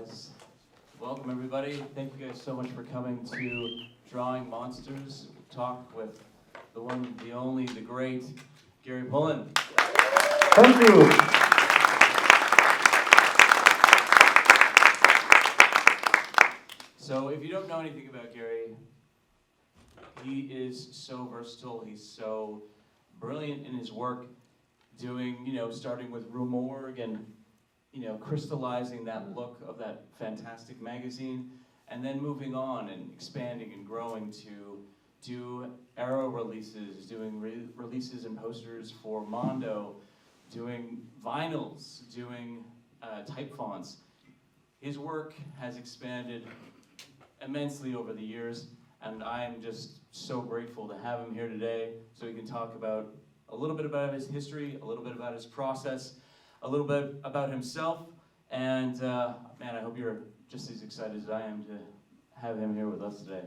guys. Welcome, everybody. Thank you guys so much for coming to Drawing Monsters. Talk with the one, the only, the great Gary Pullin. Thank you. So, if you don't know anything about Gary, he is so versatile. He's so brilliant in his work, doing, starting with Rue Morgue and, crystallizing that look of that fantastic magazine, and then moving on and expanding and growing to do Arrow releases, doing releases and posters for Mondo, doing vinyls, doing type fonts. His work has expanded immensely over the years, and I am just so grateful to have him here today so he can talk about a little bit about his history, a little bit about his process, a little bit about himself, and man, I hope you're just as excited as I am to have him here with us today.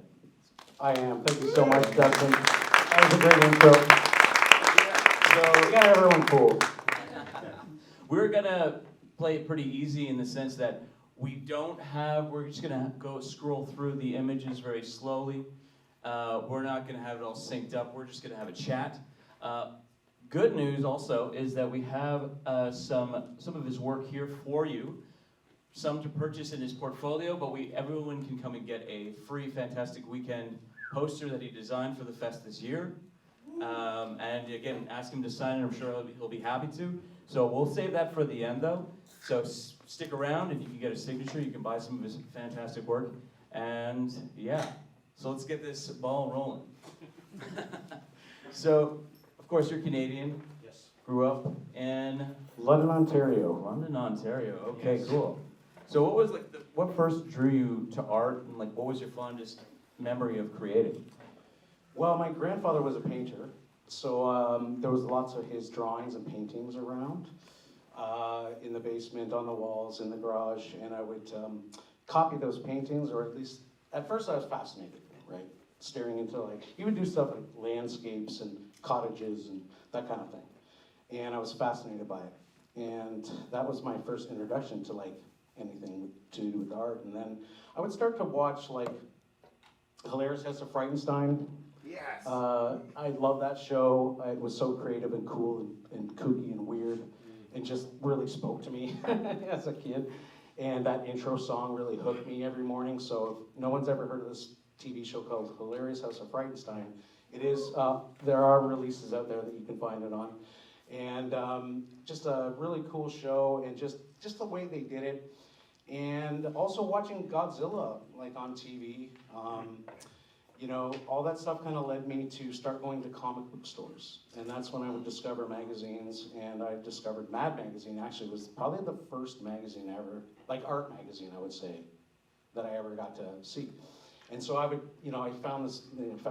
I am. Thank you so much, Dustin. That was a great intro. So, we got everyone cool. We're gonna play it pretty easy in the sense that we're just gonna go scroll through the images very slowly. We're not gonna have it all synced up, we're just gonna have a chat. Good news also is that we have some of his work here for you, some to purchase in his portfolio, but everyone can come and get a free Fantastic Weekend poster that he designed for the fest this year. And again, ask him to sign it, I'm sure he'll be happy to. So we'll save that for the end though. So stick around and you can get a signature, you can buy some of his fantastic work. And yeah, so let's get this ball rolling. So, of course, you're Canadian. Yes. Grew up in London, Ontario. London, Ontario. Okay, Yes. cool. So what was what first drew you to art, and what was your fondest memory of creating? Well, my grandfather was a painter, so there was lots of his drawings and paintings around in the basement, on the walls, in the garage, and I would copy those paintings, or at least, at first I was fascinated, right? Staring into, he would do stuff like landscapes and cottages and that kind of thing. And I was fascinated by it. And that was my first introduction to anything to do with art. And then I would start to watch Hilarious House of Frightenstein. Yes. I love that show. It was so creative and cool and kooky and weird, and just really spoke to me as a kid. And that intro song really hooked me every morning. So if no one's ever heard of this TV show called Hilarious House of Frightenstein, it is, there are releases out there that you can find it on. And just a really cool show, and just the way they did it. And also watching Godzilla on TV, all that stuff kind of led me to start going to comic book stores. And that's when I would discover magazines, and I discovered Mad Magazine. Actually, was probably the first magazine ever, art magazine, I would say, that I ever got to see. And so I would, I found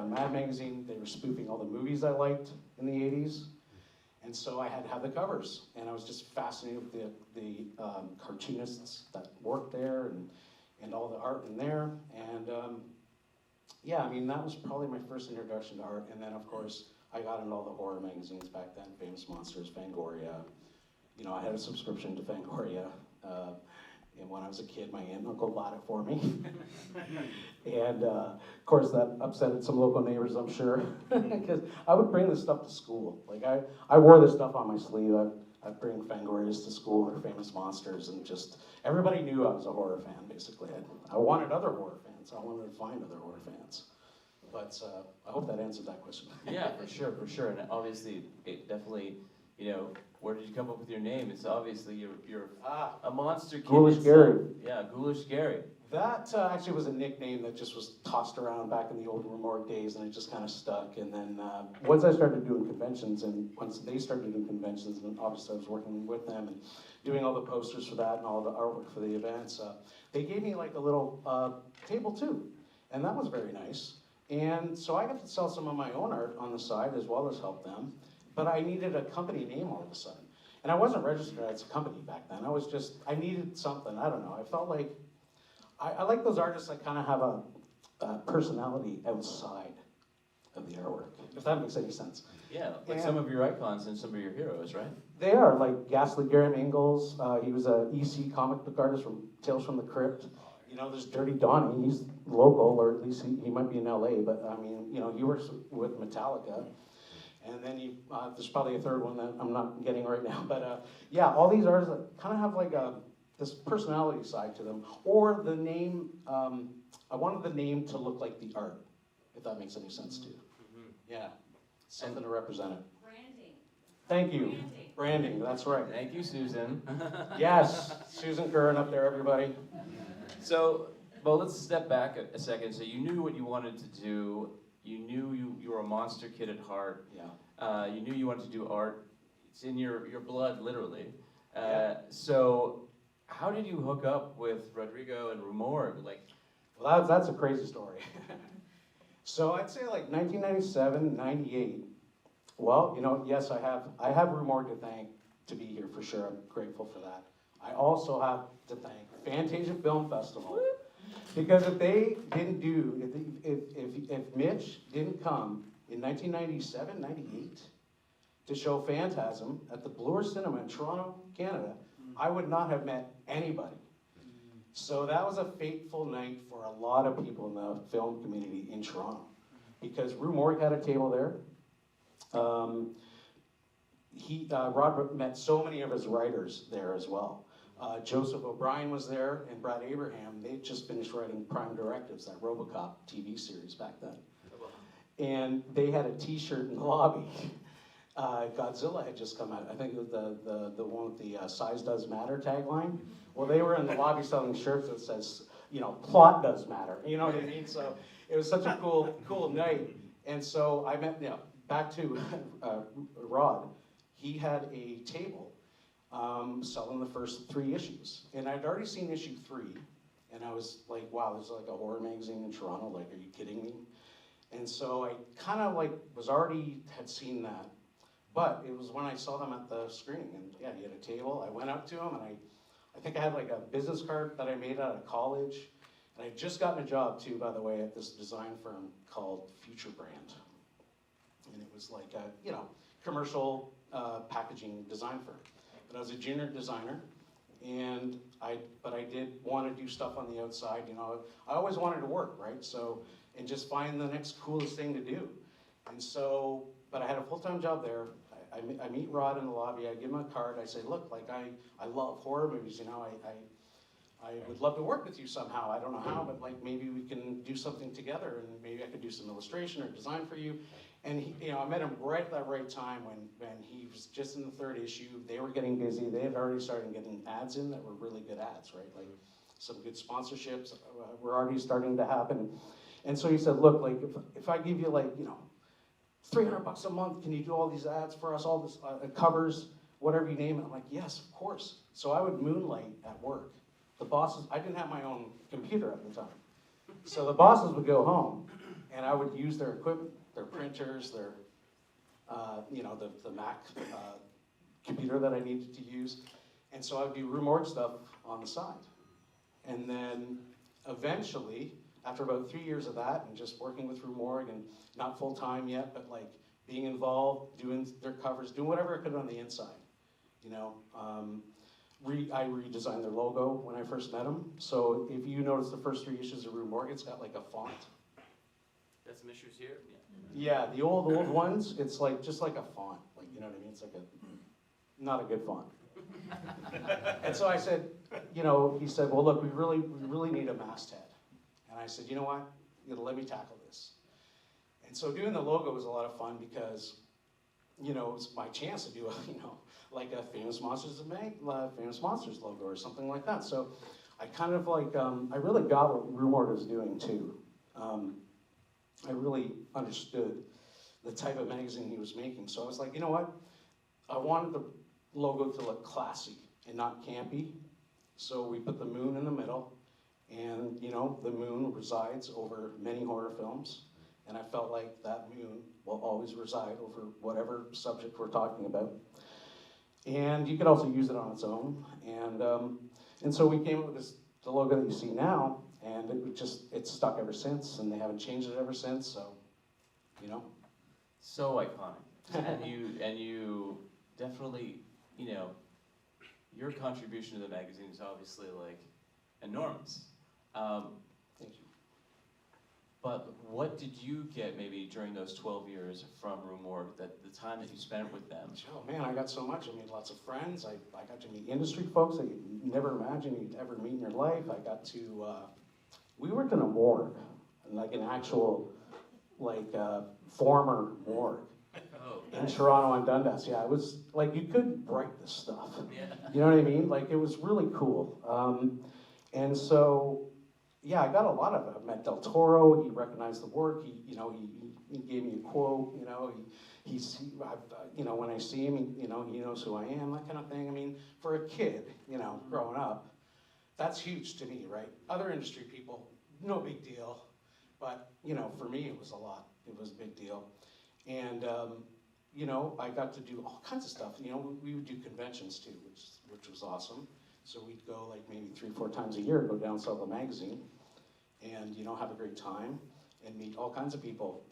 Mad Magazine. They were spoofing all the movies I liked in the 80s. And so I had to have the covers. And I was just fascinated with the cartoonists that worked there and all the art in there. And that was probably my first introduction to art. And then, of course, I got into all the horror magazines back then, Famous Monsters, Fangoria. I had a subscription to Fangoria. And when I was a kid, my aunt and uncle bought it for me. And of course, that upset some local neighbors, I'm sure. Because I would bring this stuff to school. I wore this stuff on my sleeve. I'd bring Fangorias to school, or Famous Monsters, and just everybody knew I was a horror fan, basically. I wanted other horror fans. I wanted to find other horror fans. But I hope that answered that question. Yeah, for sure. And obviously, it definitely, where did you come up with your name? It's obviously you're a monster kid. Ghoulish Gary. Yeah, Ghoulish Gary. That actually was a nickname that just was tossed around back in the old Rue Morgue days, and it just kind of stuck. And then once I started doing conventions, and once they started doing conventions, and obviously I was working with them and doing all the posters for that and all the artwork for the events, they gave me a little table too, and that was very nice. And so I got to sell some of my own art on the side as well as help them. But I needed a company name all of a sudden. And I wasn't registered as a company back then. I needed something, I don't know. I felt like, I like those artists that kind of have a personality outside of the artwork, if that makes any sense. Yeah, like And some of your icons and some of your heroes, right? they are, like Ghastly Gary Mingles. He was a EC comic book artist from Tales from the Crypt. You know, there's Dirty Donnie. He's local, or at least he might be in LA, but I mean, you know, he works with Metallica. And then there's probably a third one that I'm not getting right now. But yeah, all these artists kind of have like this personality side to them. Or the name, I wanted the name to look like the art, if that makes any sense too. Yeah, something to represent it. Branding. Thank you. Branding, that's right. Thank you, Susan. Yes, Susan Curran up there, everybody. So, well, let's step back a second. So you knew what you wanted to do. You knew you were a monster kid at heart. Yeah. You knew you wanted to do art. It's in your blood, literally. Yeah. So how did you hook up with Rodrigo and Rue Morgue? Like, Well, that's a crazy story. So I'd say like 1997, 98. Well, you know, yes, I have Rue Morgue to thank to be here for sure. I'm grateful for that. I also have to thank Fantasia Film Festival. Because if they didn't if Mitch didn't come in 1997, 98 to show Phantasm at the Bloor Cinema in Toronto, Canada, I would not have met anybody. So that was a fateful night for a lot of people in the film community in Toronto. Because Rue Morgue had a table there. Rod met so many of his writers there as well. Joseph O'Brien was there, and Brad Abraham. They just finished writing Prime Directives, that RoboCop TV series back then. And they had a T-shirt in the lobby. Godzilla had just come out. I think it was the one with the "Size Does Matter" tagline. Well, they were in the lobby selling shirts that says, you know, "Plot does matter." You know what I mean? So it was such a cool night. And so I met, you know, back to Rod. He had a table selling the first 3 issues. And I'd already seen issue 3, and I was like, wow, there's like a horror magazine in Toronto, like, are you kidding me? And so I kind of like had seen that. But it was when I saw them at the screening, and yeah, he had a table. I went up to him, and I think I had like a business card that I made out of college. And I had just gotten a job too, by the way, at this design firm called Future Brand. And it was like a, you know, commercial packaging design firm. But I was a junior designer, but I did want to do stuff on the outside. You know, I always wanted to work, right? So, and just find the next coolest thing to do. And so, but I had a full-time job there. I meet Rod in the lobby. I give him a card. I say, look, like I love horror movies. You know, I would love to work with you somehow. I don't know how, but like maybe we can do something together, and maybe I could do some illustration or design for you. And he, you know, I met him right at that right time when he was just in the 3rd issue. They were getting busy. They had already started getting ads in that were really good ads, right? Like some good sponsorships were already starting to happen. And so he said, look, like if I give you like, you know, $300 a month, can you do all these ads for us, all this covers, whatever you name it? I'm like, yes, of course. So I would moonlight at work. The bosses, I didn't have my own computer at the time. So the bosses would go home, and I would use their equipment, their printers, their, you know, the Mac computer that I needed to use. And so I would do Rue Morgue stuff on the side. And then eventually, after about 3 years of that, and just working with Rue Morgue, and not full-time yet, but like being involved, doing their covers, doing whatever I could on the inside, you know. I redesigned their logo when I first met them. So if you notice the first 3 issues of Rue Morgue, it's got like a font. that's some issues here? Yeah, the old ones, it's like just like a font. Like, you know what I mean? It's like not a good font. And so I said, you know, he said, well, look, we really need a masthead. And I said, you know what? You know, let me tackle this. And so doing the logo was a lot of fun because, you know, it was my chance to do a, you know, like a Famous Monsters logo or something like that. So I kind of like, I really got what Rue Morgue was doing too. I really understood the type of magazine he was making. So I was like, you know what? I wanted the logo to look classy and not campy. So we put the moon in the middle, and you know, the moon resides over many horror films. And I felt like that moon will always reside over whatever subject we're talking about. And you could also use it on its own. And so we came up with the logo that you see now, and it's stuck ever since, and they haven't changed it ever since. So you know? So iconic. And you definitely, you know, your contribution to the magazine is obviously like enormous. Thank you. But what did you get maybe during those 12 years from Rue Morgue, that the time that you spent with them? Oh man, I got so much. I made lots of friends. I got to meet industry folks that you'd never imagine you'd ever meet in your life. I got to, we worked in a morgue, like an actual, like, former morgue. Oh, In nice. Toronto and Dundas, yeah, it was like you couldn't write this stuff. Yeah. You know what I mean? Like it was really cool. And so, yeah, I got a lot of it. I met Del Toro. He recognized the work. He gave me a quote. You know, you know, when I see him, he knows who I am. That kind of thing. I mean, for a kid, you know, growing up, that's huge to me, right? Other industry people, no big deal, but you know, for me, it was a lot. It was a big deal. And, you know, I got to do all kinds of stuff. You know, we would do conventions too, which was awesome. So we'd go like maybe 3-4 times a year, go down, sell the magazine, and, you know, have a great time and meet all kinds of people.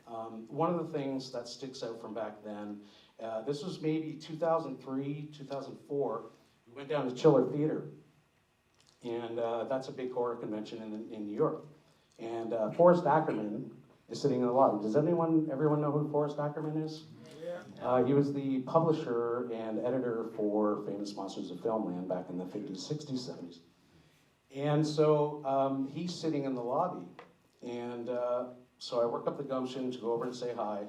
One of the things that sticks out from back then, this was maybe 2003, 2004, we went down to Chiller Theatre. And that's a big horror convention in New York. And Forrest Ackerman is sitting in the lobby. Does everyone know who Forrest Ackerman is? Yeah. He was the publisher and editor for Famous Monsters of Filmland back in the 50s, 60s, 70s. And so he's sitting in the lobby. And so I worked up the gumption to go over and say hi.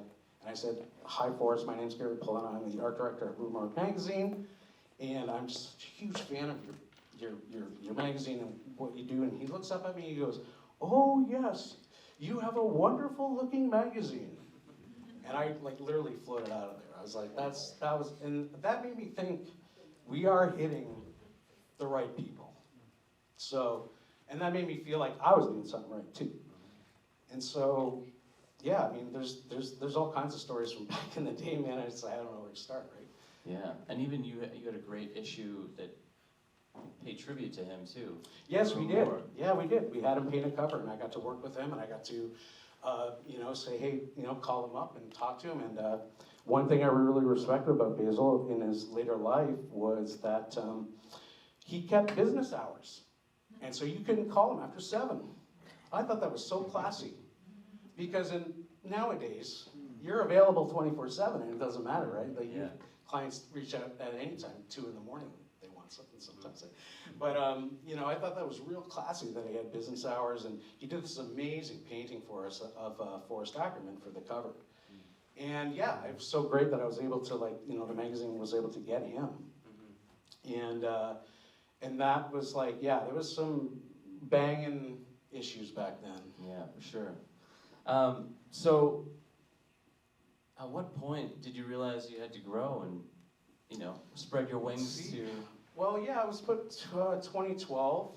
And I said, "Hi, Forrest, my name's Gary Pullin. I'm the art director at Rue Morgue Magazine. And I'm just a huge fan of your magazine and what you do." And he looks up at me and he goes, "Oh, yes. You have a wonderful looking magazine." And I like literally floated out of there. I was like, and that made me think we are hitting the right people. So, and that made me feel like I was doing something right too. And so, yeah, I mean, there's all kinds of stories from back in the day, man. I don't know where to start, right? Yeah, and even you had a great issue that paid tribute to him too. Yes, we did. Yeah, we did. We had him paint a cover, and I got to work with him, and I got to, you know, say, hey, you know, call him up and talk to him. And one thing I really respected about Basil in his later life was that he kept business hours, and so you couldn't call him after 7. I thought that was so classy, because nowadays you're available 24/7, and it doesn't matter, right? Like clients reach out at any time, 2 in the morning. Something sometimes. But, you know, I thought that was real classy that he had business hours, and he did this amazing painting for us of Forrest Ackerman for the cover. And yeah, it was so great that I was able to, like, you know, the magazine was able to get him. And that was like, yeah, there was some banging issues back then. Yeah, for sure. So at what point did you realize you had to grow and, you know, spread your wings to... Well, yeah, I was put 2012.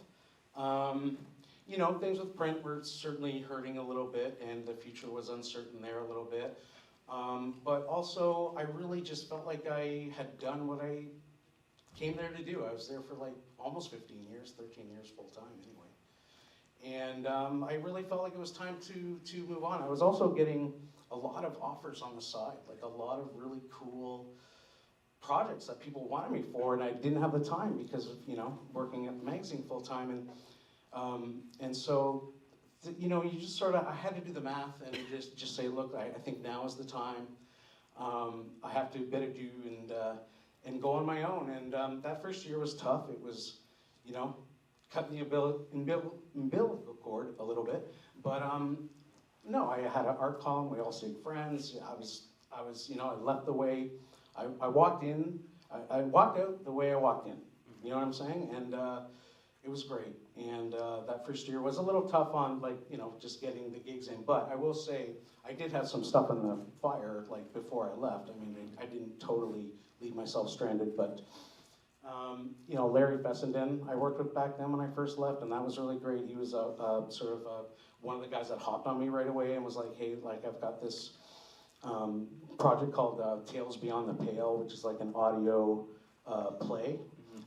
You know, things with print were certainly hurting a little bit, and the future was uncertain there a little bit. But also, I really just felt like I had done what I came there to do. I was there for like almost 15 years, 13 years full time anyway. And I really felt like it was time to move on. I was also getting a lot of offers on the side, like a lot of really cool projects that people wanted me for, and I didn't have the time because of, you know, working at the magazine full time, and so, you know, you just sort of, I had to do the math and just say, look, I think now is the time. I have to bid adieu and go on my own. And that first year was tough. It was, you know, cutting the umbilical cord a little bit, but no, I had an art column. We all stayed friends. I was, you know, I left the way. I walked in, I walked out the way I walked in, you know what I'm saying? And it was great. And that first year was a little tough on, like, you know, just getting the gigs in. But I will say, I did have some stuff in the fire, like, before I left. I mean, I didn't totally leave myself stranded, but, you know, Larry Fessenden, I worked with back then when I first left, and that was really great. He was sort of one of the guys that hopped on me right away and was like, hey, like, I've got this project called Tales Beyond the Pale, which is like an audio play.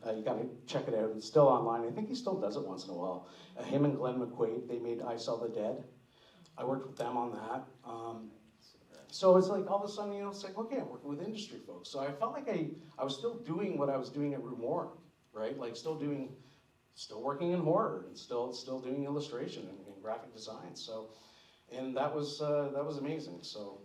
You gotta check it out. It's still online. I think he still does it once in a while. Him and Glenn McQuaid, they made I Saw the Dead. I worked with them on that. So it's like all of a sudden, it's like, okay, I'm working with industry folks. So I felt like I was still doing what I was doing at Rue Morgue, right? Like still working in horror and still doing illustration and graphic design. So, and that was amazing. So.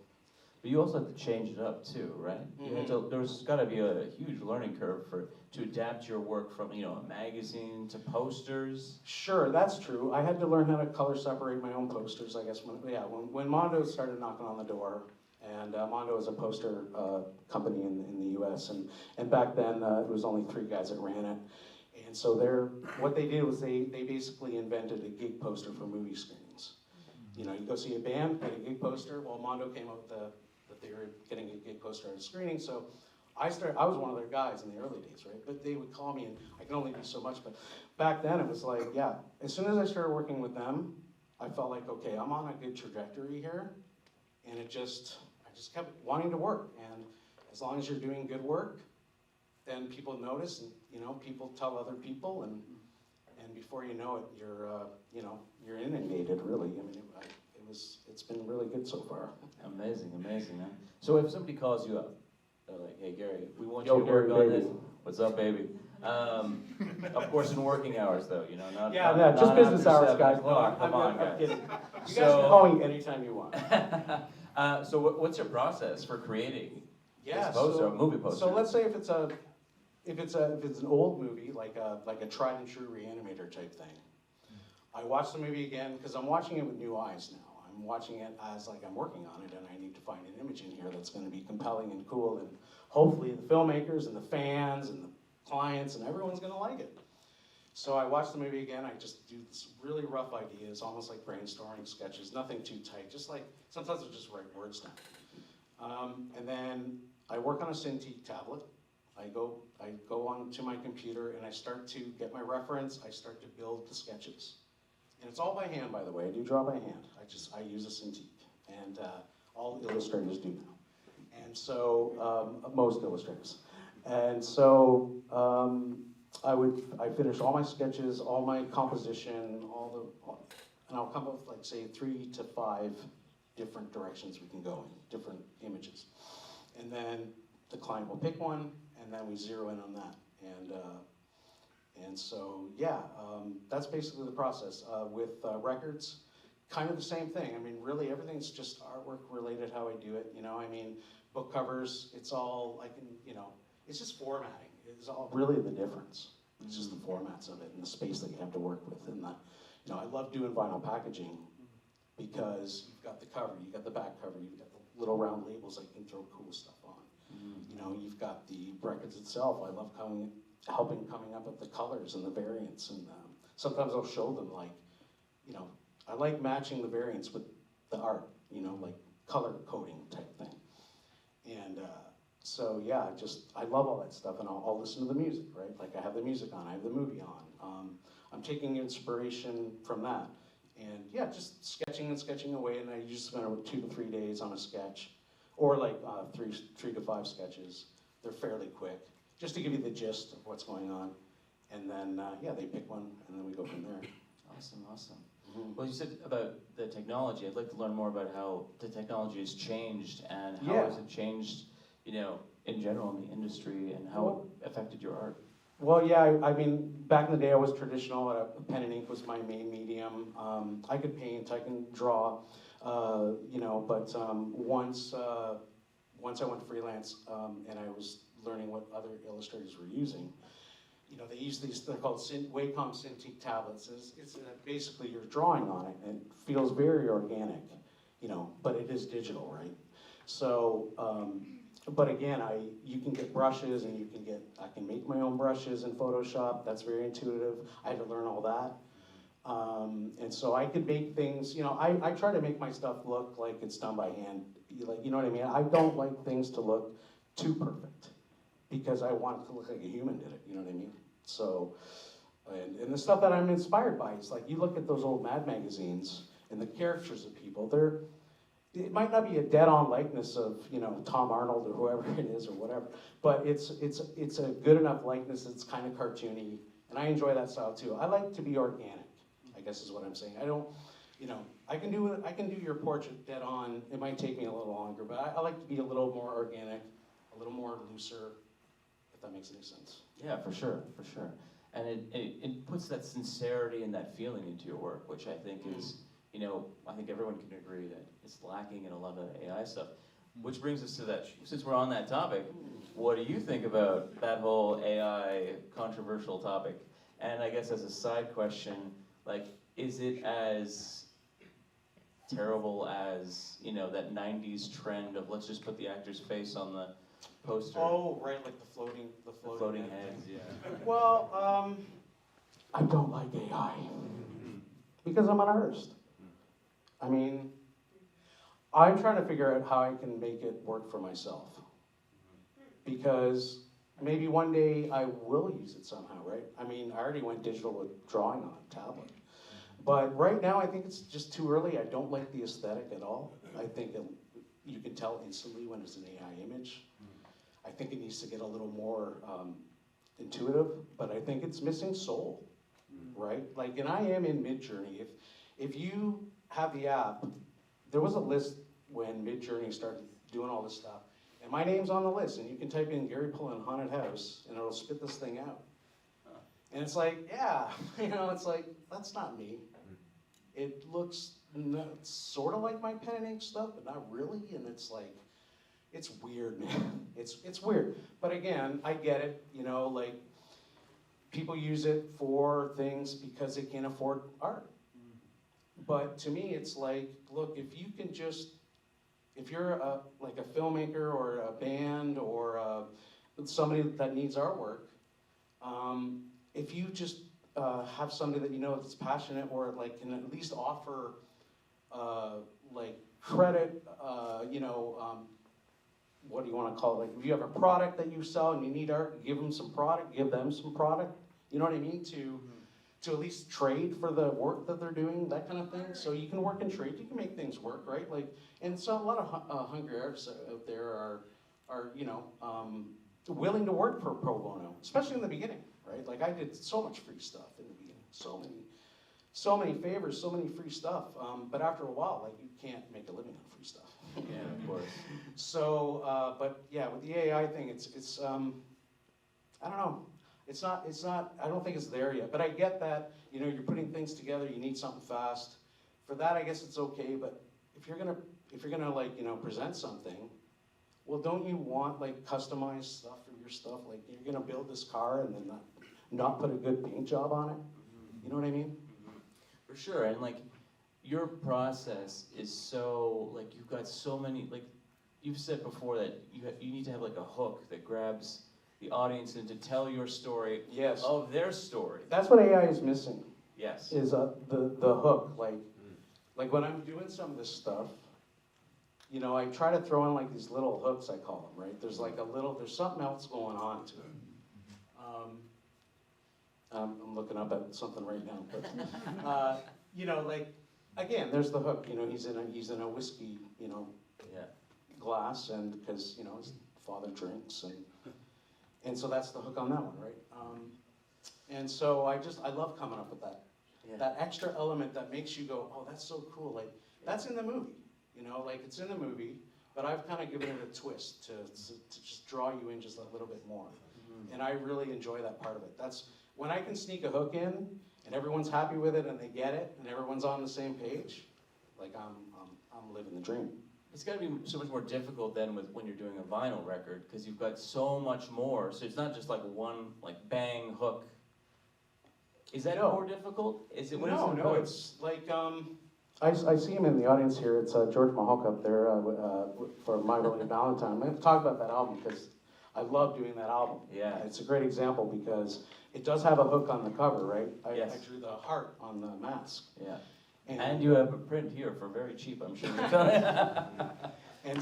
But you also have to change it up too, right? You had to, there's got to be a huge learning curve to adapt your work from a magazine to posters. Sure, that's true. I had to learn how to color separate my own posters, I guess. When Mondo started knocking on the door, and Mondo is a poster company in the U.S. and back then it was only 3 guys that ran it. And so what they did was they basically invented a gig poster for movie screenings. You go see a band, get a gig poster. Well, Mondo came up with that they were getting a gig poster at a screening. So I was one of their guys in the early days, right? But they would call me, and I can only do so much. But back then, it was like, yeah. As soon as I started working with them, I felt like, okay, I'm on a good trajectory here, and I just kept wanting to work. And as long as you're doing good work, then people notice, and people tell other people, and before you know it, you're inundated. Really, I mean, it's been really good so far. Amazing, man. So if somebody calls you up, they're like, hey Gary, we want Yo, you to work Gary, on baby. this. What's up, baby? Of course, in working hours, though, not just not business after hours, 7 guys. o'clock. Come on, I'm guys. kidding. You guys can call me anytime you want. So what's your process for creating Yeah, this poster, a movie poster? So let's say if it's an old movie, like a tried and true Reanimator type thing, I watch the movie again because I'm watching it with new eyes now. I'm watching it as like I'm working on it, and I need to find an image in here that's going to be compelling and cool, and hopefully the filmmakers and the fans and the clients and everyone's going to like it. So I watch the movie again. I just do this really rough ideas, almost like brainstorming sketches, nothing too tight. Just like sometimes I'll just write words down, and then I work on a Cintiq tablet. I go onto my computer and I start to get my reference. I start to build the sketches. And it's all by hand, by the way. I do draw by hand. I use a Cintiq, and all illustrators do now. And so, most illustrators. And so, I finish all my sketches, all my composition, and I'll come up with like, say, 3 to 5 different directions we can go in, different images. And then the client will pick one, and then we zero in on that. And so, yeah, that's basically the process. With records, kind of the same thing. I mean, really, everything's just artwork related, how I do it. I mean, book covers, it's all, it's just formatting. It's all really the difference. It's just the formats of it and the space that you have to work with. And I love doing vinyl packaging because you've got the cover, you've got the back cover, you've got the little round labels that you can throw cool stuff on. You've got the records itself. I love helping coming up with the colors and the variants, and sometimes I'll show them I like matching the variants with the art, like color coding type thing. And so yeah, I love all that stuff, and I'll listen to the music, right? Like I have the music on, I have the movie on. I'm taking inspiration from that, and yeah, just sketching and sketching away, and I usually spend about 2 to 3 days on a sketch, or like 3 to 5 sketches. They're fairly quick, just to give you the gist of what's going on. And then, yeah, they pick one, and then we go from there. Awesome. Mm-hmm. Well, you said about the technology. I'd like to learn more about how the technology has changed, and how has it changed, in general in the industry, and how it affected your art. Well, yeah, I mean, back in the day I was traditional. Pen and ink was my main medium. I could paint, I can draw, but once I went freelance and I was learning what other illustrators were using, they use these, they're called Wacom Cintiq tablets. It's basically you're drawing on it, and it feels very organic, but it is digital, right? So, but again, you can get brushes, and I can make my own brushes in Photoshop. That's very intuitive. I had to learn all that. And so I could make things, I try to make my stuff look like it's done by hand. You know what I mean? I don't like things to look too perfect, because I want it to look like a human did it, you know what I mean? So, and the stuff that I'm inspired by is like, you look at those old Mad magazines, and the caricatures of people, it might not be a dead-on likeness of, Tom Arnold or whoever it is or whatever, but it's a good enough likeness that's kind of cartoony, and I enjoy that style too. I like to be organic, I guess is what I'm saying. I don't, I can do your portrait dead on. It might take me a little longer, but I like to be a little more organic, a little more looser, if that makes any sense. Yeah, for sure, for sure. And it puts that sincerity and that feeling into your work, which I think is, you know, I think everyone can agree that it's lacking in a lot of AI stuff. Which brings us to that, since we're on that topic, what do you think about that whole AI controversial topic? And I guess as a side question, like, is it as terrible as, you know, that 90s trend of let's just put the actor's face on the poster? Oh, right, like the floating heads, yeah. Well, I don't like AI because I'm an artist. I mean, I'm trying to figure out how I can make it work for myself. Because maybe one day I will use it somehow, right? I mean, I already went digital with drawing on a tablet. But right now, I think it's just too early. I don't like the aesthetic at all. I think you can tell instantly when it's an AI image. I think it needs to get a little more intuitive, but I think it's missing soul, right? Like, and I am in Midjourney. If you have the app, there was a list when Midjourney started doing all this stuff, and my name's on the list, and you can type in Gary Pullin haunted house, and it'll spit this thing out. And it's like, yeah, you know, it's like, that's not me. It looks sort of like my pen and ink stuff, but not really, and it's like, it's weird, man. It's weird. But again, I get it, you know, like, people use it for things because they can't afford art. But to me, it's like, look, if you can just, if you're like a filmmaker or a band or somebody that needs artwork, if you just have somebody that you know that's passionate or like can at least offer like credit, you know, what do you want to call it? Like if you have a product that you sell and you need art, give them some product, give them some product. You know what I mean? To at least trade for the work that they're doing, that kind of thing. So you can work and trade, you can make things work, right? Like, and so a lot of hungry artists out there are you know, willing to work for pro bono, especially in the beginning, right? Like I did so much free stuff in the beginning, so many favors, so many free stuff. But after a while, like you can't make a living on free stuff. Yeah, of course. So, but yeah, with the AI thing, it's I don't know. It's not, I don't think it's there yet, but I get that, you know, you're putting things together, you need something fast. For that, I guess it's okay, but if you're gonna like, you know, present something, well, don't you want like customized stuff for your stuff? Like you're gonna build this car and then not put a good paint job on it? You know what I mean? For sure, and like, your process is so, like, you've got so many, like, you've said before that you need to have like a hook that grabs the audience and to tell your story of their story. That's what AI is missing. Yes. Is the hook. Like when I'm doing some of this stuff, you know, I try to throw in like these little hooks, I call them, right? There's like there's something else going on to it. I'm looking up at something right now, but you know, like again, there's the hook. You know, he's in a whiskey, you know, glass, and because you know his father drinks and so that's the hook on that one, right? And so I love coming up with that extra element that makes you go, oh, that's so cool. Like that's in the movie, you know, like it's in the movie, but I've kind of given it a twist to just draw you in just a little bit more. And I really enjoy that part of it. That's when I can sneak a hook in and everyone's happy with it and they get it and everyone's on the same page. Like I'm living the dream. It's got to be so much more difficult than when you're doing a vinyl record, because you've got so much more. So it's not just like one like bang hook. Is that more difficult? Is it? No, it's like I see him in the audience here. It's George Mahawk up there for My Lonely Valentine. I'm going to talk about that album because I love doing that album. Yeah, it's a great example because it does have a hook on the cover, right? I drew the heart on the mask. Yeah. And you have a print here for very cheap, I'm sure. and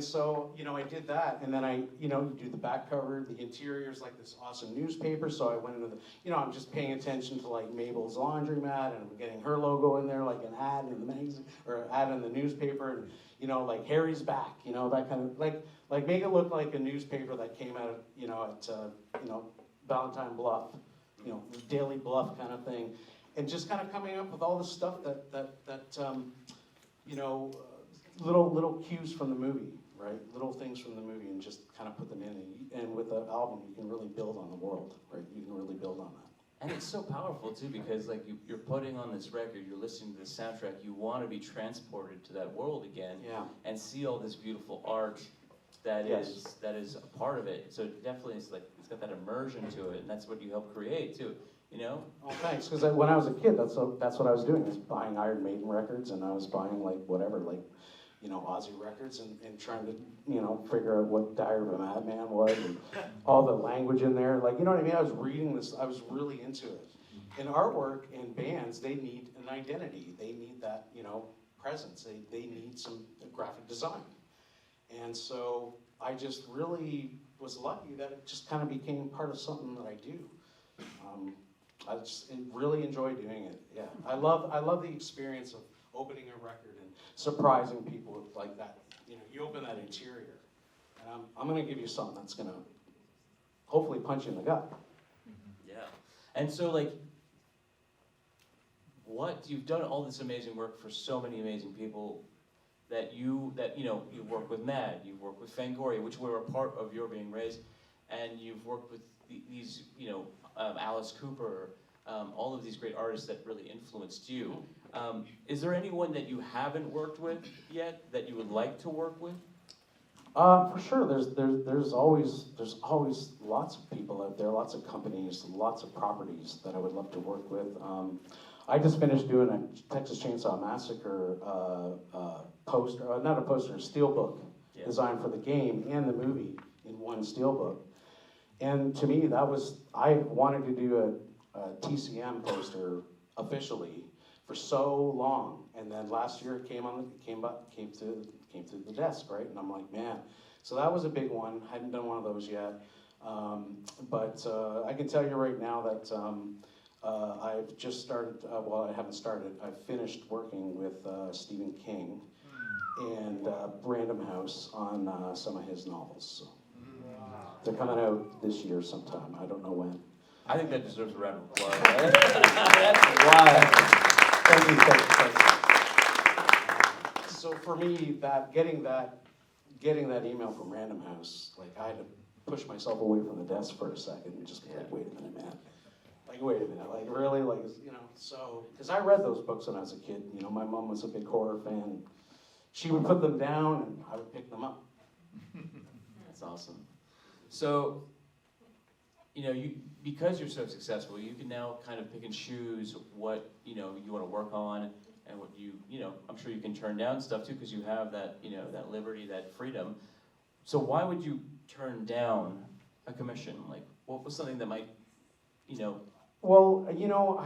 so, you know, I did that, and then you do the back cover, the interior's like this awesome newspaper, so I went into I'm just paying attention to like Mabel's laundromat, and I'm getting her logo in there, like an ad in the magazine, or an ad in the newspaper, and, you know, like Harry's back, you know, that kind of, like make it look like a newspaper that came out of, at Valentine Bluff, Daily Bluff kind of thing. and just kind of coming up with all the stuff you know, little cues from the movie, right? Little things from the movie, and just kind of put them in. And with an album, you can really build on the world, right? You can really build on that. And it's so powerful too, because like you're putting on this record, you're listening to the soundtrack, you want to be transported to that world again, and see all this beautiful art that is a part of it. So it definitely is like it's got that immersion to it, and that's what you help create too. You know? Oh, thanks. Because when I was a kid, that's what I was doing. I was buying Iron Maiden records, and I was buying like whatever, like, you know, Aussie records, and trying to, you know, figure out what Diary of a Madman was, and all the language in there. Like, you know what I mean? I was reading this. I was really into it. In artwork and bands, they need an identity. They need that, you know, presence. They need some graphic design. And so I just really was lucky that it just kind of became part of something that I do. I just really enjoy doing it. Yeah, I love the experience of opening a record and surprising people like that. You know, you open that interior, and I'm going to give you something that's going to hopefully punch you in the gut. Yeah, and so like, you've done all this amazing work for so many amazing people. That you know, you've worked with Mad, you've worked with Fangoria, which were a part of your being raised, and you've worked with these, you know, Alice Cooper, all of these great artists that really influenced you. Is there anyone that you haven't worked with yet that you would like to work with? For sure, there's always lots of people out there, lots of companies, lots of properties that I would love to work with. I just finished doing a Texas Chainsaw Massacre poster, not a poster, a steelbook designed for the game and the movie in one steelbook. And to me, I wanted to do a TCM poster officially for so long, and then last year it came through the desk, right? And I'm like, man. So that was a big one. Hadn't done one of those yet, but I can tell you right now that I've just started. Well, I haven't started. I've finished working with Stephen King and Random House on some of his novels. So they're coming out this year sometime. I don't know when. I think that deserves a round of applause. That's wild. Thank you. So for me, getting that email from Random House, like I had to push myself away from the desk for a second and just be like, wait a minute, man. Like, wait a minute, like really, like, you know, so, because I read those books when I was a kid. You know, my mom was a big horror fan. She would put them down and I would pick them up. That's awesome. So, you know, because you're so successful, you can now kind of pick and choose what, you know, you want to work on and what you know, I'm sure you can turn down stuff too because you have that, you know, that liberty, that freedom. So why would you turn down a commission? Like, what was something that might, you know? Well, you know,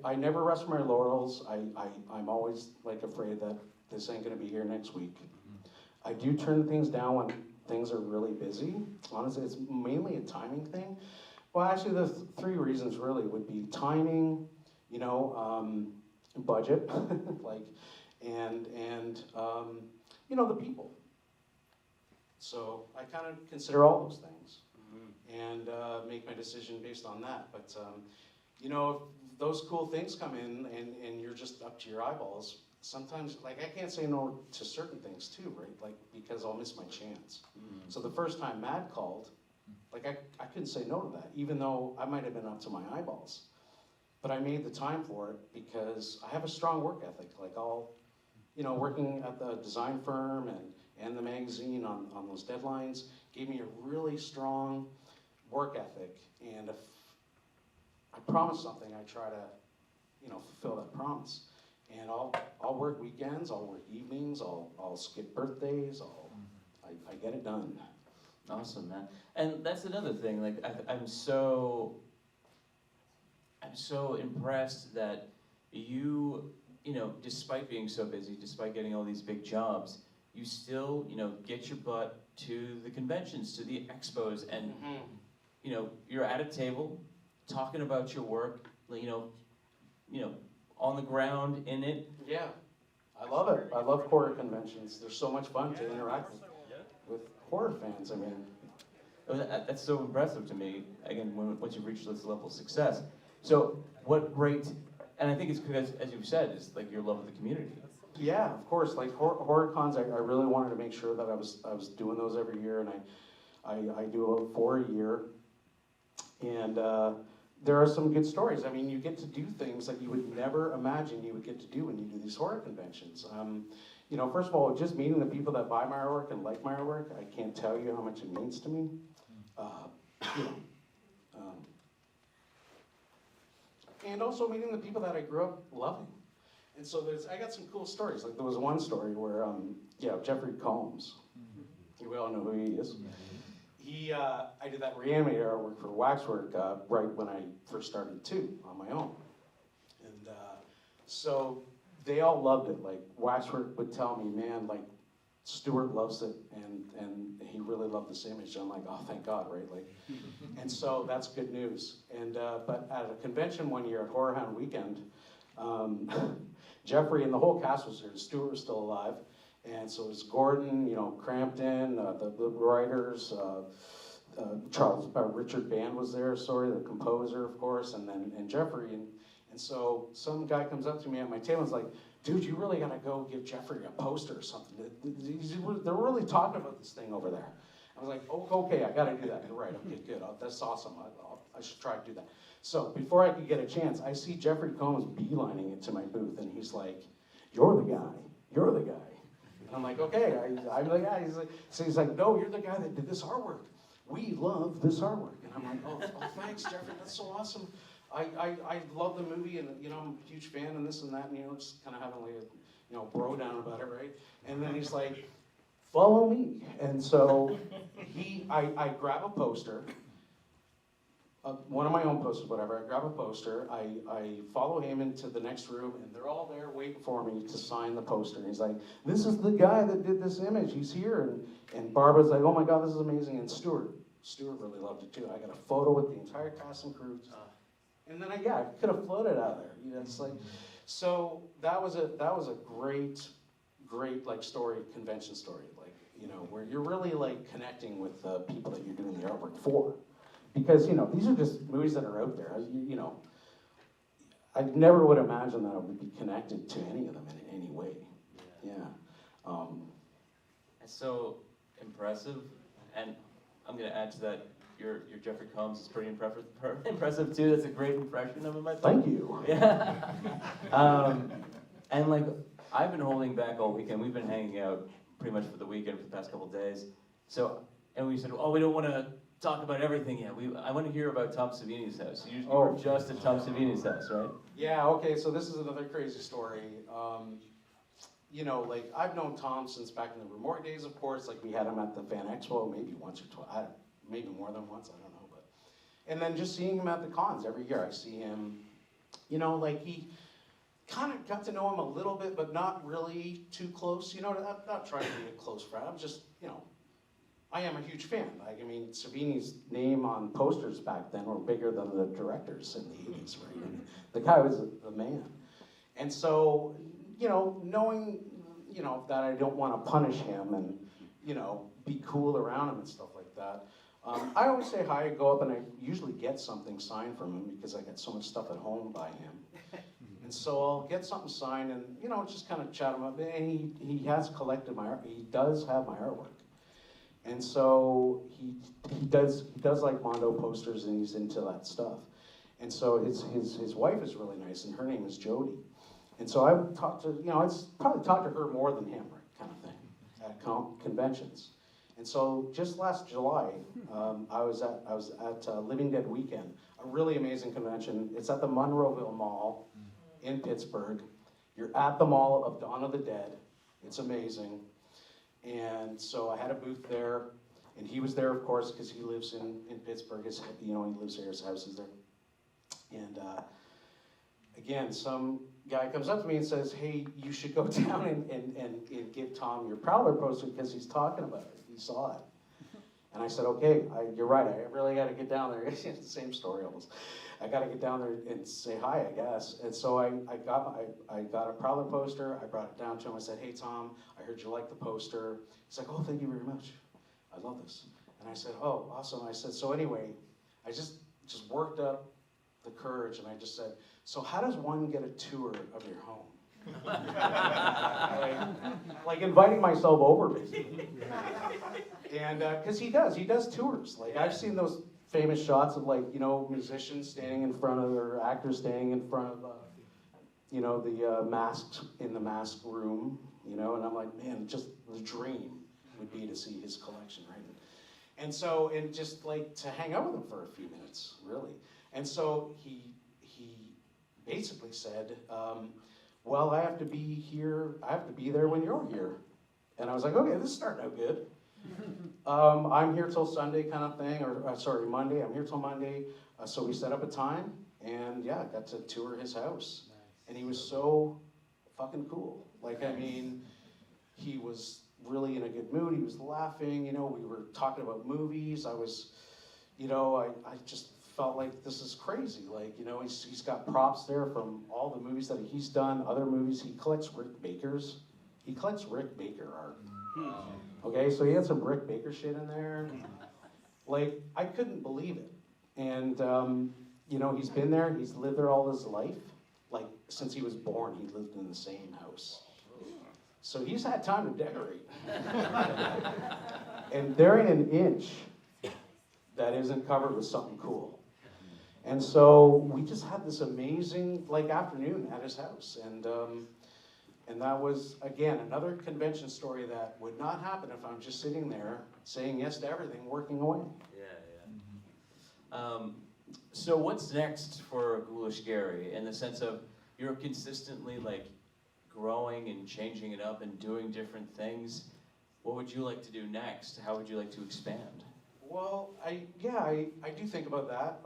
I never rest my laurels. I'm always like afraid that this ain't gonna be here next week. I do turn things down when things are really busy. Honestly, it's mainly a timing thing. Well, actually, the three reasons really would be timing, you know, budget, like, and you know, the people. So I kind of consider all those things and make my decision based on that. But you know, if those cool things come in and you're just up to your eyeballs, sometimes, like, I can't say no to certain things too, right? Like, because I'll miss my chance. So the first time Mad called, like, I couldn't say no to that, even though I might have been up to my eyeballs. But I made the time for it because I have a strong work ethic. Like, you know, working at the design firm and the magazine on those deadlines gave me a really strong work ethic. And if I promise something, I try to, you know, fulfill that promise. And I'll work weekends, I'll work evenings, I'll skip birthdays, I get it done. Awesome, man. And that's another thing. Like, I'm so impressed that you know, despite being so busy, despite getting all these big jobs, you still, you know, get your butt to the conventions, to the expos, and you know, you're at a table talking about your work, you know, on the ground in it. Yeah, I love it. I love horror conventions. They're so much fun to interact with horror fans. I mean, that's so impressive to me. Again, once you've reached this level of success. So, what great And I think it's because, as you said, it's like your love of the community. Yeah, of course. Like horror cons, I really wanted to make sure that I was doing those every year, and I do 4 a year. And there are some good stories. I mean, you get to do things that you would never imagine you would get to do when you do these horror conventions. You know, first of all, just meeting the people that buy my artwork and like my artwork, I can't tell you how much it means to me. You know, and also meeting the people that I grew up loving. And so I got some cool stories. Like there was one story where, Jeffrey Combs, we all know who he is. I did that reanimator artwork for Waxworks right when I first started too, on my own. And so they all loved it. Like Waxworks would tell me, man, like Stuart loves it, and he really loved this image. I'm like, oh, thank God, right? Like, and so that's good news. And but at a convention one year at Horror Hound Weekend, Jeffrey and the whole cast was there. Stuart was still alive, and so it was Gordon, you know, Crampton, the writers, Richard Band was there. Sorry, the composer, of course, and Jeffrey. And so some guy comes up to me at my table and is like, dude, you really gotta go give Jeffrey a poster or something. They're really talking about this thing over there. I was like, oh, okay, I gotta do that. You're right, okay, good. That's awesome. I should try to do that. So before I could get a chance, I see Jeffrey Combs beelining it to my booth, and he's like, you're the guy. You're the guy. And I'm like, okay, I'm the guy. He's like, no, you're the guy that did this artwork. We love this artwork. And I'm like, oh thanks, Jeffrey. That's so awesome. I love the movie, and you know, I'm a huge fan and this and that, and you know, just kind of having like a bro down about it, right? And then he's like, follow me. And so I grab a poster, one of my own posters, whatever. I grab a poster, I follow him into the next room, and they're all there waiting for me to sign the poster. And he's like, this is the guy that did this image. He's here. And Barbara's like, oh my God, this is amazing. And Stuart really loved it too. I got a photo with the entire cast and crew. And then I could have floated out of there. You know, it's like, so that was a great like convention story, like, you know, where you're really like connecting with the people that you're doing the artwork for, because you know these are just movies that are out there. You know, I never would imagine that I would be connected to any of them in any way. Yeah. It's so impressive, and I'm gonna add to that. Your Jeffrey Combs is pretty impressive too. That's a great impression of him, I think. Thank you. Yeah. And like, I've been holding back all weekend. We've been hanging out pretty much for the weekend for the past couple of days. So, and we said, oh, we don't want to talk about everything yet. I want to hear about Tom Savini's house. You were just at Tom Savini's house, right? Yeah. Okay. So this is another crazy story. You know, like I've known Tom since back in the Rue Morgue days, of course. Like we had him at the Fan Expo maybe once or twice. Maybe more than once, I don't know, but, and then just seeing him at the cons every year, I see him, you know, like he kind of got to know him a little bit, but not really too close, you know, not trying to be a close friend. I'm just, you know, I am a huge fan. Like, I mean, Savini's name on posters back then were bigger than the directors in the 80s, right? I mean, the guy was the man. And so, you know, knowing, you know, that I don't want to punish him and, you know, be cool around him and stuff like that, I always say hi, I go up, and I usually get something signed from him because I got so much stuff at home by him. And so I'll get something signed and, you know, just kind of chat him up. And he has collected my art. He does have my artwork. And so he does like Mondo posters, and he's into that stuff. And so his wife is really nice, and her name is Jody. And so I would talk to, you know, I'd probably talk to her more than him, right, kind of thing, at conventions. And so just last July, I was at Living Dead Weekend, a really amazing convention. It's at the Monroeville Mall in Pittsburgh. You're at the Mall of Dawn of the Dead. It's amazing. And so I had a booth there, and he was there, of course, because he lives in Pittsburgh. He lives there, his house is there. And again, some guy comes up to me and says, hey, you should go down and give Tom your Prowler poster because he's talking about it. He saw it. And I said, okay, you're right. I really got to get down there. It's the same story almost. I got to get down there and say hi, I guess. And so I got a Prowler poster. I brought it down to him. I said, hey, Tom, I heard you like the poster. He's like, oh, thank you very much. I love this. And I said, oh, awesome. I said, so anyway, I just worked up the courage, and I just said, so how does one get a tour of your home? like inviting myself over, basically. And because he does tours. Like I've seen those famous shots of like, you know, musicians standing in front of, or actors standing in front of, you know, the masked room, you know, and I'm like, man, just the dream would be to see his collection, right? And so, and just like to hang out with him for a few minutes, really. And so he basically said, well, I have to be there when you're here. And I was like, okay, this is starting out good. I'm here till Sunday kind of thing, or sorry, Monday, I'm here till Monday. So we set up a time, and yeah, got to tour his house. Nice. And he was so fucking cool. Like, I mean, he was really in a good mood, he was laughing, you know, we were talking about movies. I was, you know, I just felt like this is crazy. Like, you know, he's got props there from all the movies that he's done, other movies. He collects Rick Baker art. Okay, so he had some Rick Baker shit in there. Like, I couldn't believe it. And, you know, he's been there, he's lived there all his life. Like, since he was born, he lived in the same house. So he's had time to decorate. And there ain't an inch that isn't covered with something cool. And so we just had this amazing, like, afternoon at his house. And that was, again, another convention story that would not happen if I'm just sitting there saying yes to everything, working away. Yeah. So what's next for Ghoulish Gary, in the sense of you're consistently like growing and changing it up and doing different things? What would you like to do next? How would you like to expand? Well, I do think about that.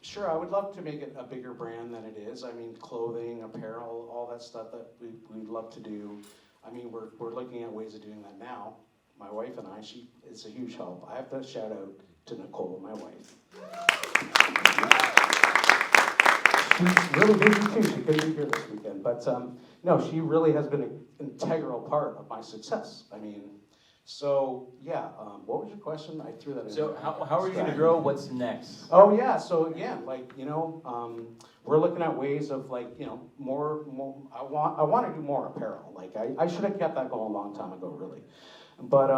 Sure, I would love to make it a bigger brand than it is. I mean, clothing, apparel, all that stuff that we'd love to do. I mean, we're looking at ways of doing that now. My wife and I, it's a huge help. I have to shout out to Nicole, my wife. She's really busy too. She couldn't be here this weekend. But no, she really has been an integral part of my success. I mean, so yeah, what was your question? I threw that in. So how are you going to grow? What's next? Oh yeah, so again, like, you know, we're looking at ways of, like, you know, more. I want to do more apparel. Like I should have kept that going a long time ago, really. But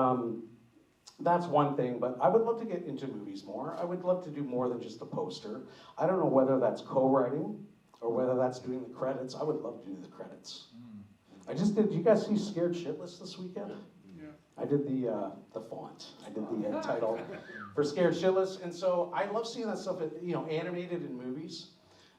that's one thing. But I would love to get into movies more. I would love to do more than just a poster. I don't know whether that's co-writing or whether that's doing the credits. I would love to do the credits. I just did. Did you guys see Scared Shitless this weekend? I did the font. I did the title for Scared Shitless, and so I love seeing that stuff, you know, animated in movies.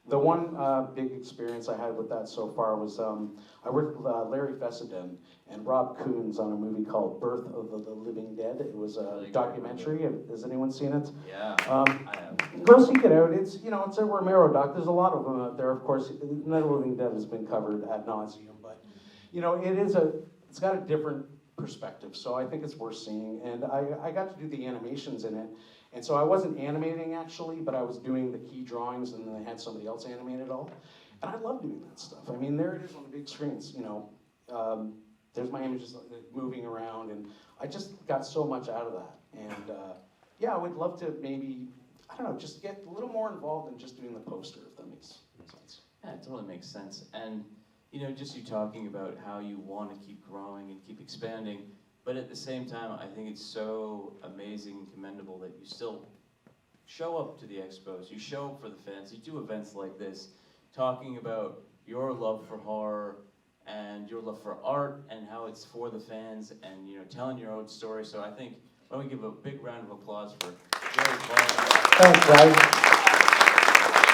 The one big experience I had with that so far was I worked with Larry Fessenden and Rob Coons on a movie called Birth of the Living Dead. It was a documentary. Has anyone seen it? Yeah, I have. Go seek it out. It's, you know, it's a Romero doc. There's a lot of them out there. Of course, Night of the Living Dead has been covered ad nauseum, but you know, it's got a different perspective, so I think it's worth seeing. And I got to do the animations in it, and so I wasn't animating actually, but I was doing the key drawings, and then I had somebody else animate it all. And I love doing that stuff. I mean, there it is on the big screens, you know. There's my images moving around, and I just got so much out of that. And yeah, I would love to maybe, I don't know, just get a little more involved than just doing the poster, if that makes sense. Yeah, it totally makes sense. And you know, just you talking about how you want to keep growing and keep expanding, but at the same time, I think it's so amazing and commendable that you still show up to the expos, you show up for the fans, you do events like this, talking about your love for horror and your love for art and how it's for the fans, and you know, telling your own story. So I think, why don't we give a big round of applause for Gary Pullin. Thanks, guys.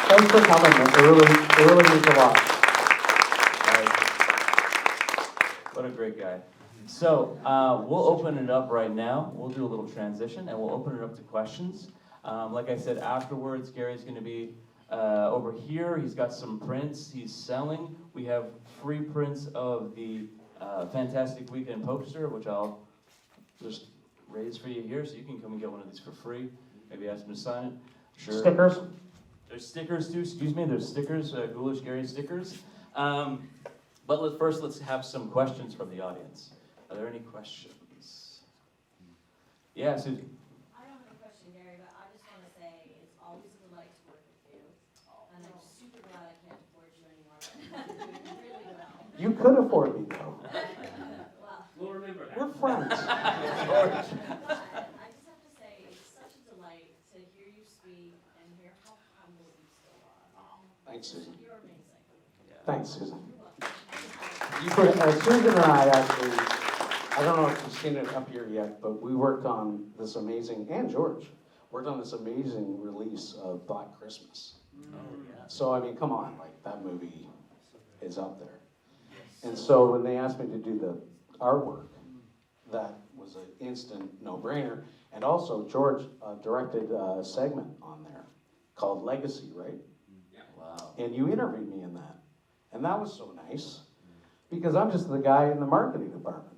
Thanks for coming. It really means a lot. What a great guy. So we'll open it up right now. We'll do a little transition, and we'll open it up to questions. Like I said, afterwards, Gary's going to be over here. He's got some prints he's selling. We have free prints of the Fantastic Weekend poster, which I'll just raise for you here, so you can come and get one of these for free. Maybe ask him to sign it. Sure. Stickers? There's stickers too, excuse me. There's stickers, Ghoulish Gary stickers. But let's have some questions from the audience. Are there any questions? Yeah, Susie. I don't have a question, Gary, but I just want to say it's always a delight to work with you. and I'm super glad I can't afford you anymore. You're doing really well. You could afford me though. Well, We'll remember that. We're friends. but I just have to say, it's such a delight to hear you speak and hear how humble you still are. Thanks, Susan. You're amazing. Thanks, Susan. You're welcome. Susan and I actually, I don't know if you've seen it up here yet, but we worked on this amazing, and George, worked on this amazing release of Black Christmas. Oh, yeah. So, I mean, come on, like, that movie is up there. And so when they asked me to do the artwork, that was an instant no-brainer. And also, George directed a segment on there called Legacy, right? Wow. And you interviewed me in that. And that was so nice, because I'm just the guy in the marketing department,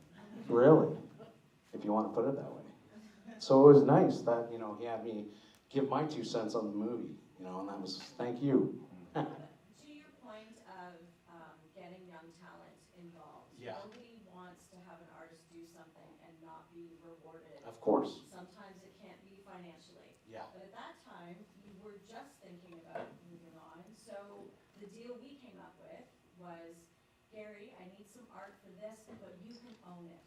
really, if you want to put it that way. So it was nice that, you know, he had me give my 2 cents on the movie, you know, and that was, thank you. To your point of getting young talent involved, Yeah. nobody wants to have an artist do something and not be rewarded. Of course. Sometimes it can't be financially. Yeah. But at that time, you were just thinking about moving on. So the deal we came up with was, Gary, I need some art for this, but you can own it.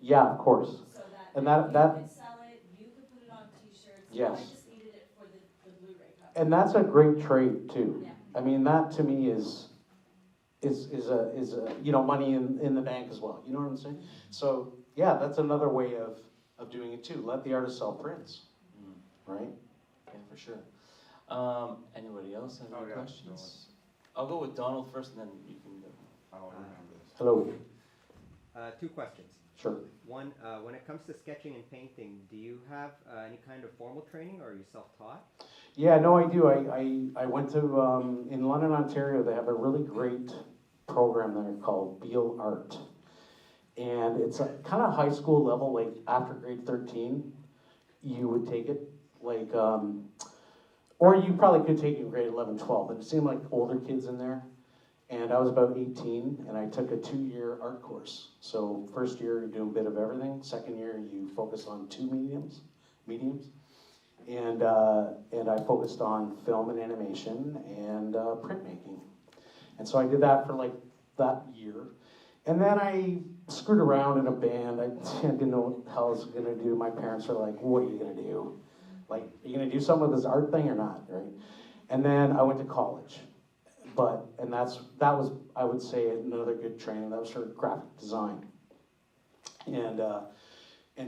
Yeah, of course. So that, And you that could sell it, you could put it on t-shirts. Yes. I just needed it for the Blu-ray cover. and that's a great trade too. Yeah. I mean, that to me is a you know, money in the bank as well. You know what I'm saying? So yeah, that's another way of doing it too. Let the artist sell prints, right? Yeah, for sure. Anybody else have any yeah, questions? I'll go with Donald first, and then you can go. I'll remember this. Hello. 2 questions. Sure. One, when it comes to sketching and painting, do you have any kind of formal training, or are you self-taught? Yeah, no, I do. I went to, in London, Ontario, they have a really great program there called Beal Art. And it's a kind of high school level, like after grade 13, you would take it, like, or you probably could take it in grade 11, 12, but it seemed like older kids in there. And I was about 18, and I took a 2-year art course. So first year, you do a bit of everything. Second year, you focus on 2 mediums. And I focused on film and animation and printmaking. And so I did that for like that year. And then I screwed around in a band. I didn't know what the hell I was gonna do. My parents were like, what are you gonna do? Like, are you gonna do something with this art thing or not, right? And then I went to college. And that was, I would say, another good training. That was for graphic design. And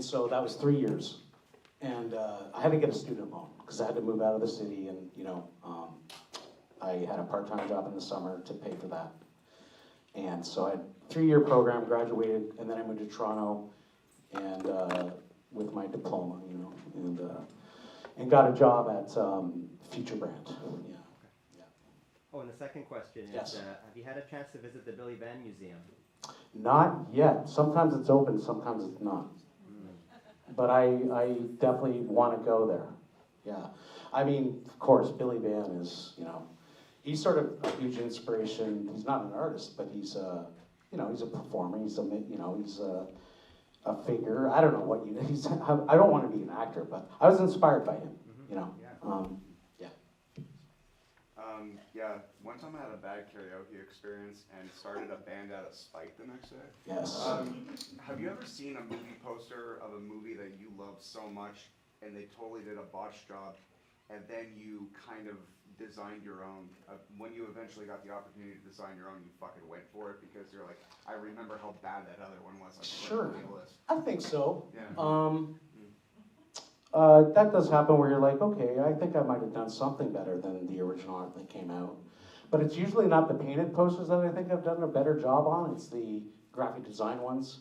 so that was 3 years. And I had to get a student loan because I had to move out of the city, and you know, I had a part-time job in the summer to pay for that. And so I had a 3-year program, graduated, and then I moved to Toronto, and with my diploma, you know, and got a job at Future Brand. Yeah. Oh, and the second question is, Yes. have you had a chance to visit the Billy Van Museum? Not yet. Sometimes it's open, sometimes it's not. But I definitely want to go there. Yeah. I mean, of course, Billy Van is, you know, he's sort of a huge inspiration. He's not an artist, but he's you know, he's a performer. He's he's a figure. I don't know what he's. I don't want to be an actor, but I was inspired by him. You know. Yeah. Yeah, one time I had a bad karaoke experience and started a band out of spite the next day. Yes. Have you ever seen a movie poster of a movie that you love so much and they totally did a botch job, and then you kind of designed your own? When you eventually got the opportunity to design your own, you fucking went for it because you're like, I remember how bad that other one was. Sure. On the list. I think so. Yeah. That does happen where you're like, okay, I think I might have done something better than the original art that came out. But it's usually not the painted posters that I think I've done a better job on. It's the graphic design ones,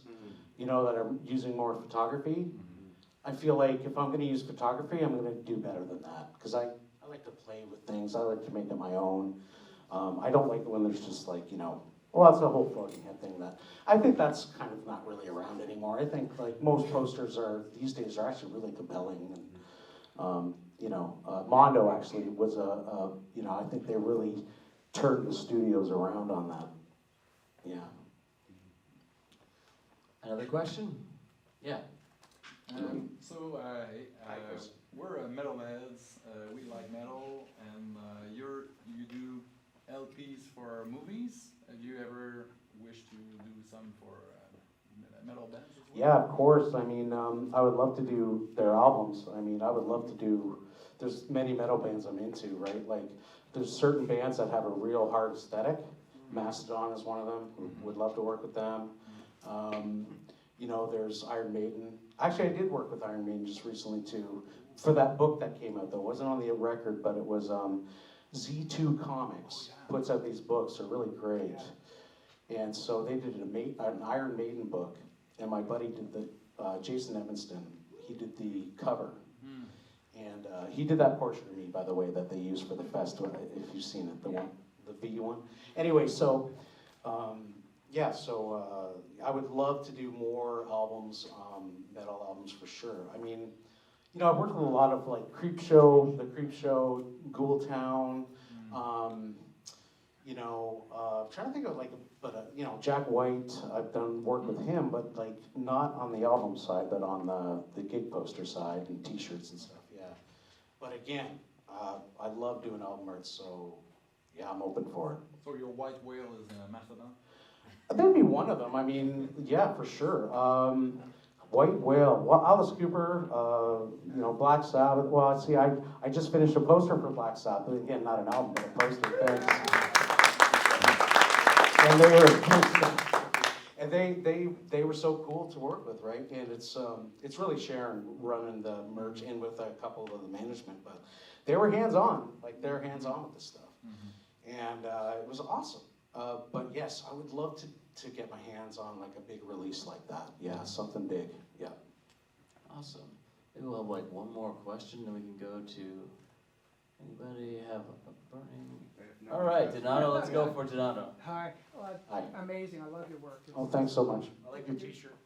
you know, that are using more photography. I feel like if I'm going to use photography, I'm going to do better than that. Because I like to play with things. I like to make it my own. I don't like it when there's just like, you know, well, that's the whole floating head thing that I think that's kind of not really around anymore. I think like most posters these days are actually really compelling. And, you know, Mondo actually was you know, I think they really turned the studios around on that. Yeah. Another question? Yeah. Chris. We're metal heads. We like metal, and you do LPs for movies. Do you ever wish to do some for metal bands as well? Yeah, of course. I mean, I would love to do their albums. I mean, I would love to do, there's many metal bands I'm into, right? Like, there's certain bands that have a real hard aesthetic. Mastodon is one of them. Would love to work with them. You know, there's Iron Maiden. Actually, I did work with Iron Maiden just recently too, for that book that came out though. It wasn't on the record, but it was Z2 Comics puts out these books. They're really great. And so they did an Iron Maiden book, and my buddy did the, Jason Evanston, he did the cover. And he did that portrait of me, by the way, that they used for the festival, if you've seen it, the one, the V one. Anyway, so, yeah, so I would love to do more albums, metal albums for sure. I mean, you know, I've worked with a lot of like Creepshow, the Creepshow, Ghoultown, you know, I'm trying to think of like, but you know, Jack White, I've done work with him, but like not on the album side, but on the gig poster side and t-shirts and stuff, yeah. But again, I love doing album art, so yeah, I'm open for it. So your white whale is Mastodon? That'd be one of them. I mean, yeah, for sure. White Whale, well, Alice Cooper, you know, Black Sabbath. Well, see, I just finished a poster for Black Sabbath. Again, not an album, but a poster. Thanks. And they were so cool to work with, right? And it's really Sharon running the merch in with a couple of the management, but they were hands-on, like they're hands-on with this stuff. And it was awesome. But yes, I would love to get my hands on like a big release like that. Yeah, something big, yeah. Awesome. Maybe we'll have like one more question, then we can go to, anybody have a burning? No, All right, Donato, let's go for Donato. Hi. Hi. Amazing. I love your work. Oh, thanks so much. I like your t-shirt.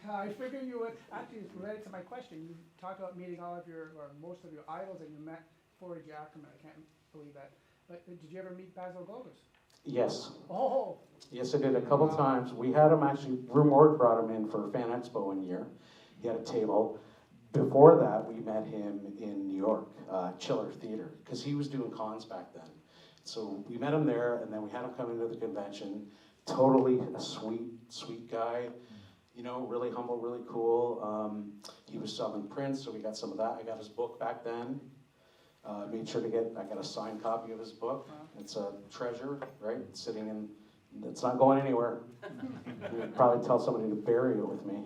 I figured you would, actually, it's related to my question. You talked about meeting all of your, or most of your idols, and you met Forey Ackerman. I can't believe that. But did you ever meet Basil Golders? Yes. Oh. Yes, I did a couple times. We had him actually, Rue Morgue brought him in for Fan Expo one year. He had a table. Before that, we met him in New York, Chiller Theater, because he was doing cons back then. So we met him there, and then we had him come into the convention. Totally a sweet guy. You know, really humble, really cool. He was selling prints, so we got some of that. I got his book back then. Made sure to I got a signed copy of his book. It's a treasure, right? It's sitting in, it's not going anywhere. You'd probably tell somebody to bury it with me.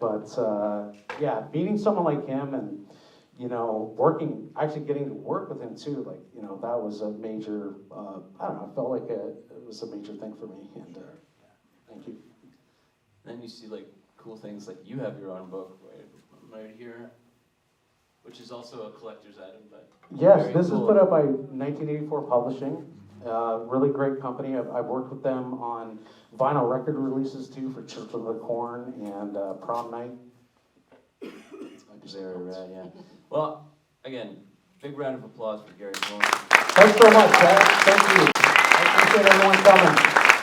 But yeah, meeting someone like him and, you know, actually getting to work with him too, like, you know, that was a major, I don't know, I felt like it was a major thing for me. And thank you. Then you see like cool things like you have your own book right here, which is also a collector's item, but yes, very this cool. is put out by 1984 Publishing. Really great company. I've worked with them on vinyl record releases too for Church of the Corn and Prom Night. Very rad, yeah. Well, again, big round of applause for Gary Pullin. Thanks so much, guys. Thank you. I appreciate everyone coming.